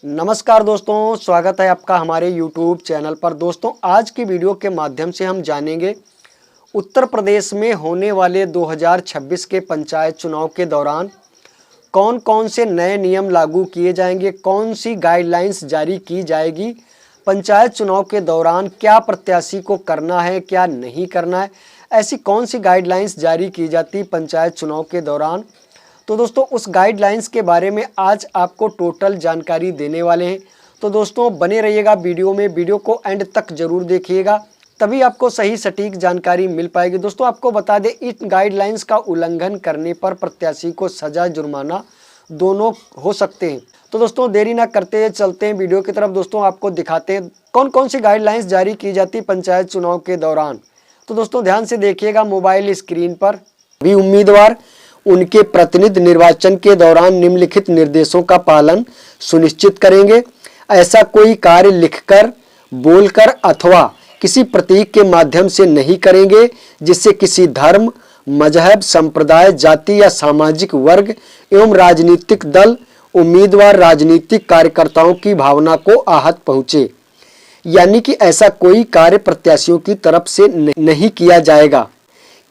नमस्कार दोस्तों, स्वागत है आपका हमारे YouTube चैनल पर। दोस्तों, आज की वीडियो के माध्यम से हम जानेंगे उत्तर प्रदेश में होने वाले 2026 के पंचायत चुनाव के दौरान कौन कौन से नए नियम लागू किए जाएंगे, कौन सी गाइडलाइंस जारी की जाएगी, पंचायत चुनाव के दौरान क्या प्रत्याशी को करना है, क्या नहीं करना है, ऐसी कौन सी गाइडलाइंस जारी की जाती पंचायत चुनाव के दौरान। तो दोस्तों, उस गाइडलाइंस के बारे में आज आपको टोटल जानकारी देने वाले हैं। तो दोस्तों, बने रहिएगा वीडियो में, वीडियो को एंड तक जरूर देखिएगा, तभी आपको सही सटीक जानकारी मिल पाएगी। दोस्तों, आपको बता दें, इन गाइडलाइंस का उल्लंघन करने पर प्रत्याशी को सजा जुर्माना दोनों हो सकते हैं। तो दोस्तों, देरी ना करते हुए चलते हैं वीडियो की तरफ। दोस्तों, आपको दिखाते हैं कौन कौन सी गाइडलाइंस जारी की जाती पंचायत चुनाव के दौरान। तो दोस्तों, ध्यान से देखिएगा मोबाइल स्क्रीन पर। भी उम्मीदवार उनके प्रतिनिधि निर्वाचन के दौरान निम्नलिखित निर्देशों का पालन सुनिश्चित करेंगे। ऐसा कोई कार्य लिखकर, बोलकर अथवा किसी प्रतीक के माध्यम से नहीं करेंगे जिससे किसी धर्म, मजहब, संप्रदाय, जाति या सामाजिक वर्ग एवं राजनीतिक दल, उम्मीदवार, राजनीतिक कार्यकर्ताओं की भावना को आहत पहुंचे। यानी कि ऐसा कोई कार्य प्रत्याशियों की तरफ से नहीं किया जाएगा।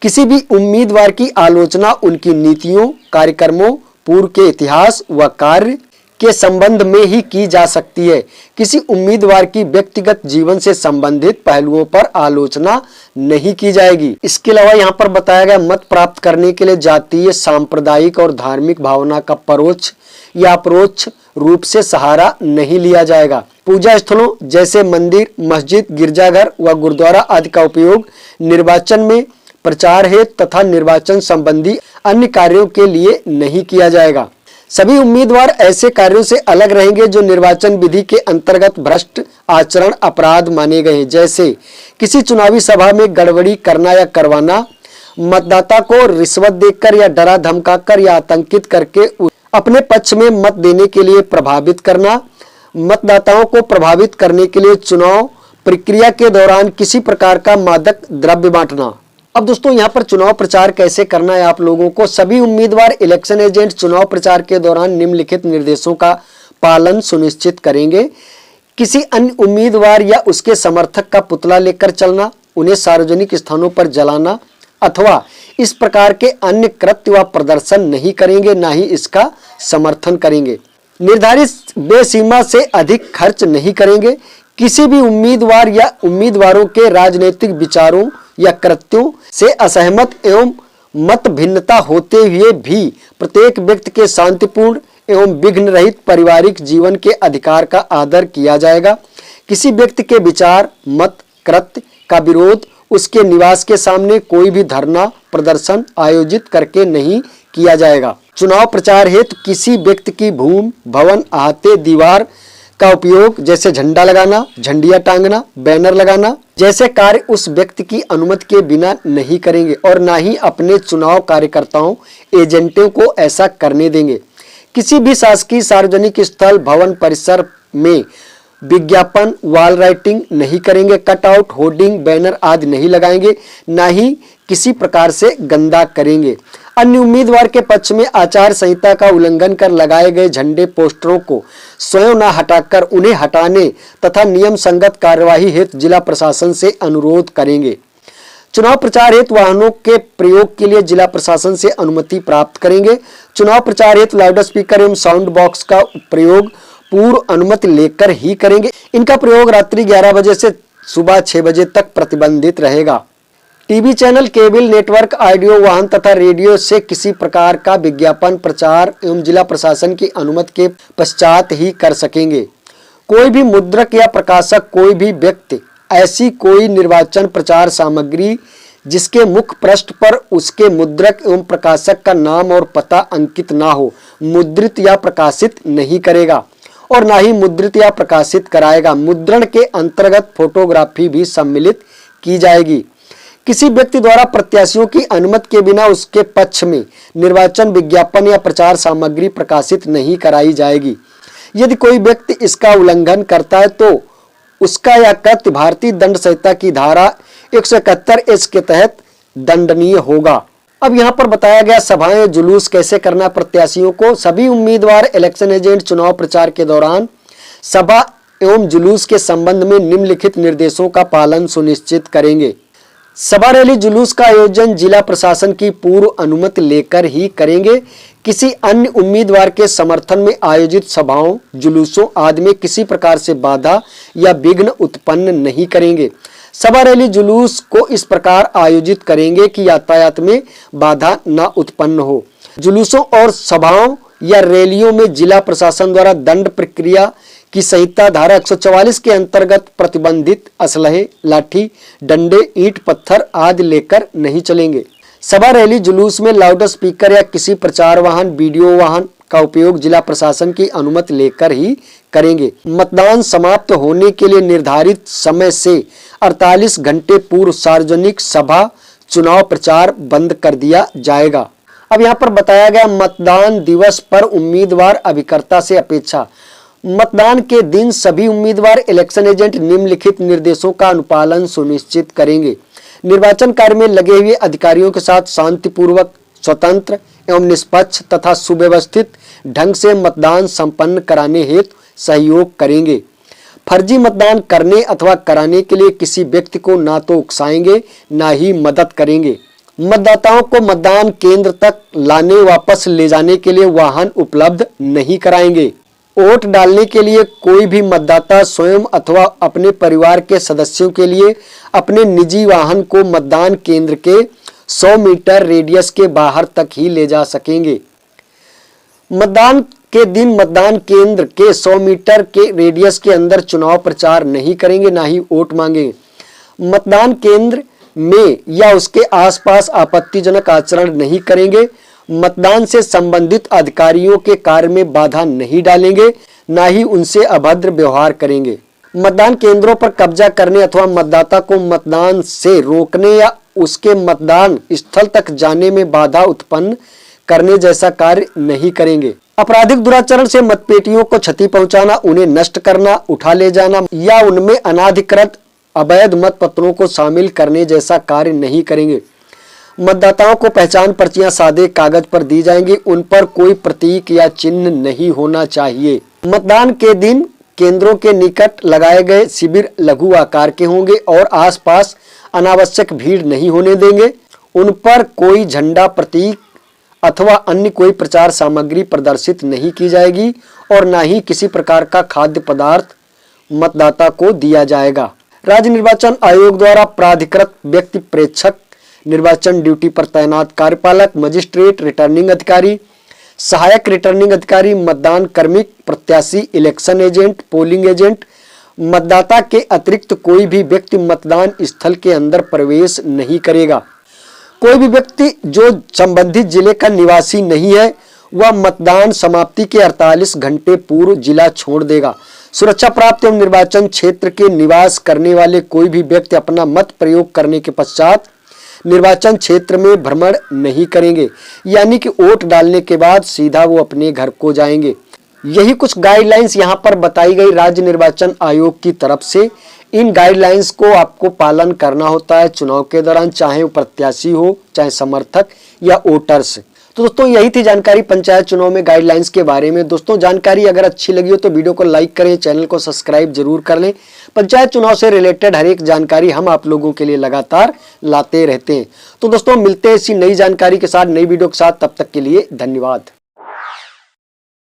किसी भी उम्मीदवार की आलोचना उनकी नीतियों, कार्यक्रमों, पूर्व के इतिहास व कार्य के संबंध में ही की जा सकती है। किसी उम्मीदवार की व्यक्तिगत जीवन से संबंधित पहलुओं पर आलोचना नहीं की जाएगी। इसके अलावा यहाँ पर बताया गया, मत प्राप्त करने के लिए जातीय, सांप्रदायिक और धार्मिक भावना का परोक्ष या अपरोक्ष रूप से सहारा नहीं लिया जाएगा। पूजा स्थलों जैसे मंदिर, मस्जिद, गिरजाघर व गुरुद्वारा आदि का उपयोग निर्वाचन में प्रचार हेतु तथा निर्वाचन संबंधी अन्य कार्यों के लिए नहीं किया जाएगा। सभी उम्मीदवार ऐसे कार्यों से अलग रहेंगे जो निर्वाचन विधि के अंतर्गत भ्रष्ट आचरण अपराध माने गए हैं, जैसे किसी चुनावी सभा में गड़बड़ी करना या करवाना, मतदाता को रिश्वत देकर या डरा धमकाकर या आतंकित करके अपने पक्ष में मत देने के लिए प्रभावित करना, मतदाताओं को प्रभावित करने के लिए चुनाव प्रक्रिया के दौरान किसी प्रकार का मादक द्रव्य बांटना। अब दोस्तों, यहाँ पर चुनाव प्रचार कैसे करना है आप लोगों को। सभी उम्मीदवार, इलेक्शन एजेंट चुनाव प्रचार के दौरान निम्नलिखित निर्देशों का पालन सुनिश्चित करेंगे। किसी अन्य उम्मीदवार या उसके समर्थक का पुतला लेकर चलना, उन्हें सार्वजनिक स्थानों पर जलाना अथवा इस प्रकार के अन्य कृत्य व प्रदर्शन नहीं करेंगे, ना ही इसका समर्थन करेंगे। निर्धारित बेसीमा से अधिक खर्च नहीं करेंगे। किसी भी उम्मीदवार या उम्मीदवारों के राजनीतिक विचारों या कृत्यों से असहमत एवं मत भिन्नता होते हुए भी प्रत्येक व्यक्ति के शांतिपूर्ण एवं विघ्न रहित पारिवारिक जीवन के अधिकार का आदर किया जाएगा। किसी व्यक्ति के विचार, मत, कृत्य का विरोध उसके निवास के सामने कोई भी धरना प्रदर्शन आयोजित करके नहीं किया जाएगा। चुनाव प्रचार हेतु किसी व्यक्ति की भूमि, भवन, अहाते, दीवार का उपयोग जैसे झंडा लगाना, झंडियां टांगना, बैनर लगाना जैसे कार्य उस व्यक्ति की अनुमति के बिना नहीं करेंगे और ना ही अपने चुनाव कार्यकर्ताओं, एजेंटों को ऐसा करने देंगे। किसी भी शासकीय सार्वजनिक स्थल, भवन परिसर में विज्ञापन, वॉल राइटिंग नहीं करेंगे। कटआउट, होर्डिंग, बैनर आदि नहीं लगाएंगे, ना ही किसी प्रकार से गंदा करेंगे। अन्य उम्मीदवार के पक्ष में आचार संहिता का उल्लंघन कर लगाए गए झंडे, पोस्टरों को स्वयं न हटाकर उन्हें हटाने तथा नियम संगत कार्यवाही हेतु जिला प्रशासन से अनुरोध करेंगे। चुनाव प्रचार हेतु वाहनों के प्रयोग के लिए जिला प्रशासन से अनुमति प्राप्त करेंगे। चुनाव प्रचार हेतु लाउड स्पीकर एवं साउंड बॉक्स का प्रयोग पूर्व अनुमति लेकर ही करेंगे। इनका प्रयोग रात्रि 11 बजे से सुबह 6 बजे तक प्रतिबंधित रहेगा। TV channel, cable network, audio वाहन तथा रेडियो से किसी प्रकार का विज्ञापन प्रचार एवं जिला प्रशासन की अनुमति के पश्चात ही कर सकेंगे। कोई भी मुद्रक या प्रकाशक, कोई भी व्यक्ति ऐसी कोई निर्वाचन प्रचार सामग्री जिसके मुख्य पृष्ठ पर उसके मुद्रक एवं प्रकाशक का नाम और पता अंकित ना हो, मुद्रित या प्रकाशित नहीं करेगा और ना ही मुद्रित या प्रकाशित कराएगा। मुद्रण के अंतर्गत फोटोग्राफी भी सम्मिलित की जाएगी। किसी व्यक्ति द्वारा प्रत्याशियों की अनुमति के बिना उसके पक्ष में निर्वाचन विज्ञापन या प्रचार सामग्री प्रकाशित नहीं कराई जाएगी। यदि कोई व्यक्ति इसका उल्लंघन करता है तो उसका यह कृत्य भारतीय दंड संहिता की धारा 171 के तहत दंडनीय होगा। अब यहाँ पर बताया गया सभाएं, जुलूस कैसे करना प्रत्याशियों को। सभी उम्मीदवार, इलेक्शन एजेंट चुनाव प्रचार के दौरान सभा एवं जुलूस के संबंध में निम्नलिखित निर्देशों का पालन सुनिश्चित करेंगे। सभा रैली जुलूस का आयोजन जिला प्रशासन की पूर्व अनुमति लेकर ही करेंगे। किसी अन्य उम्मीदवार के समर्थन में आयोजित सभाओं, जुलूसों आदि में किसी प्रकार से बाधा या विघ्न उत्पन्न नहीं करेंगे। सभा रैली जुलूस को इस प्रकार आयोजित करेंगे कि यातायात में बाधा न उत्पन्न हो। जुलूसों और सभाओं या रैलियों में जिला प्रशासन द्वारा दंड प्रक्रिया की संहिता धारा 144 के अंतर्गत प्रतिबंधित असलहे, लाठी, डंडे, ईंट, पत्थर आदि लेकर नहीं चलेंगे। सभा रैली जुलूस में लाउड स्पीकर या किसी प्रचार वाहन, वीडियो वाहन का उपयोग जिला प्रशासन की अनुमति लेकर ही करेंगे। मतदान समाप्त होने के लिए निर्धारित समय से 48 घंटे पूर्व सार्वजनिक सभा, चुनाव प्रचार बंद कर दिया जाएगा। अब यहाँ पर बताया गया मतदान दिवस पर उम्मीदवार अभिकर्ता से अपेक्षा। मतदान के दिन सभी उम्मीदवार इलेक्शन एजेंट निम्नलिखित निर्देशों का अनुपालन सुनिश्चित करेंगे। निर्वाचन कार्य में लगे हुए अधिकारियों के साथ शांतिपूर्वक, स्वतंत्र एवं निष्पक्ष तथा सुव्यवस्थित ढंग से मतदान संपन्न कराने हेतु सहयोग करेंगे। फर्जी मतदान करने अथवा कराने के लिए किसी व्यक्ति को ना तो उकसाएंगे ना ही मदद करेंगे। मतदाताओं को मतदान केंद्र तक लाने वापस ले जाने के लिए वाहन उपलब्ध नहीं कराएंगे। वोट डालने के लिए कोई भी मतदाता स्वयं अथवा अपने परिवार के सदस्यों के लिए अपने निजी वाहन को मतदान केंद्र के 100 मीटर रेडियस के बाहर तक ही ले जा सकेंगे। मतदान के दिन मतदान केंद्र के 100 मीटर के रेडियस के अंदर चुनाव प्रचार नहीं करेंगे, ना ही वोट मांगेंगे। मतदान केंद्र में या उसके आसपास आपत्तिजनक आचरण नहीं करेंगे। मतदान से संबंधित अधिकारियों के कार्य में बाधा नहीं डालेंगे, ना ही उनसे अभद्र व्यवहार करेंगे। मतदान केंद्रों पर कब्जा करने अथवा मतदाता को मतदान से रोकने या उसके मतदान स्थल तक जाने में बाधा उत्पन्न करने जैसा कार्य नहीं करेंगे। आपराधिक दुराचरण से मतपेटियों को क्षति पहुंचाना, उन्हें नष्ट करना, उठा ले जाना या उनमें अनाधिकृत अवैध मतपत्रों को शामिल करने जैसा कार्य नहीं करेंगे। मतदाताओं को पहचान पर्चियां सादे कागज पर दी जाएंगी, उन पर कोई प्रतीक या चिन्ह नहीं होना चाहिए। मतदान के दिन केंद्रों के निकट लगाए गए शिविर लघु आकार के होंगे और आसपास अनावश्यक भीड़ नहीं होने देंगे। उन पर कोई झंडा, प्रतीक अथवा अन्य कोई प्रचार सामग्री प्रदर्शित नहीं की जाएगी और न ही किसी प्रकार का खाद्य पदार्थ मतदाता को दिया जाएगा। राज्य निर्वाचन आयोग द्वारा प्राधिकृत व्यक्ति प्रेक्षक, निर्वाचन ड्यूटी पर तैनात कार्यपालक, मजिस्ट्रेट, रिटर्निंग अधिकारी, सहायक रिटर्निंग अधिकारी, मतदान कर्मी, प्रत्याशी, इलेक्शन एजेंट, पोलिंग एजेंट, मतदाता के अतिरिक्त कोई भी व्यक्ति मतदान स्थल के अंदर प्रवेश नहीं करेगा। कोई भी व्यक्ति जो संबंधित जिले का निवासी नहीं है वह मतदान समाप्ति के 48 घंटे पूर्व जिला छोड़ देगा। सुरक्षा प्राप्त एवं निर्वाचन क्षेत्र के निवास करने वाले कोई भी व्यक्ति अपना मत प्रयोग करने के पश्चात निर्वाचन क्षेत्र में भ्रमण नहीं करेंगे, यानी कि वोट डालने के बाद सीधा वो अपने घर को जाएंगे। यही कुछ गाइडलाइंस यहाँ पर बताई गई राज्य निर्वाचन आयोग की तरफ से। इन गाइडलाइंस को आपको पालन करना होता है चुनाव के दौरान, चाहे वो प्रत्याशी हो, चाहे समर्थक या वोटर्स। तो दोस्तों यही थी जानकारी पंचायत चुनाव में गाइडलाइंस के बारे में। दोस्तों जानकारी अगर अच्छी लगी हो तो वीडियो को लाइक करें, चैनल को सब्सक्राइब जरूर कर लें। पंचायत चुनाव से रिलेटेड हर एक जानकारी हम आप लोगों के लिए लगातार लाते रहते हैं। तो दोस्तों मिलते हैं इसी नई जानकारी के साथ, नई वीडियो के साथ। तब तक के लिए धन्यवाद।